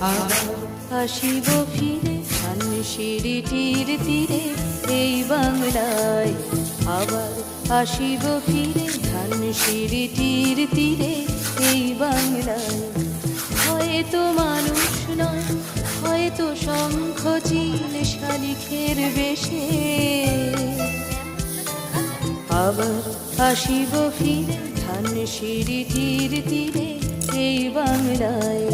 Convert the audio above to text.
আবার আসিব ফিরে ধানসিঁড়িটির তীরে এই বাংলায়। আবার আসিব ফিরে ধানসিঁড়িটির তীরে এই বাংলায়। হয়তো মানুষ নয়, হয়তো শঙ্খ চিল শালিখের বেশে। আবার আসিব ফিরে ধানসিঁড়িটির তীরে এই বাংলায়।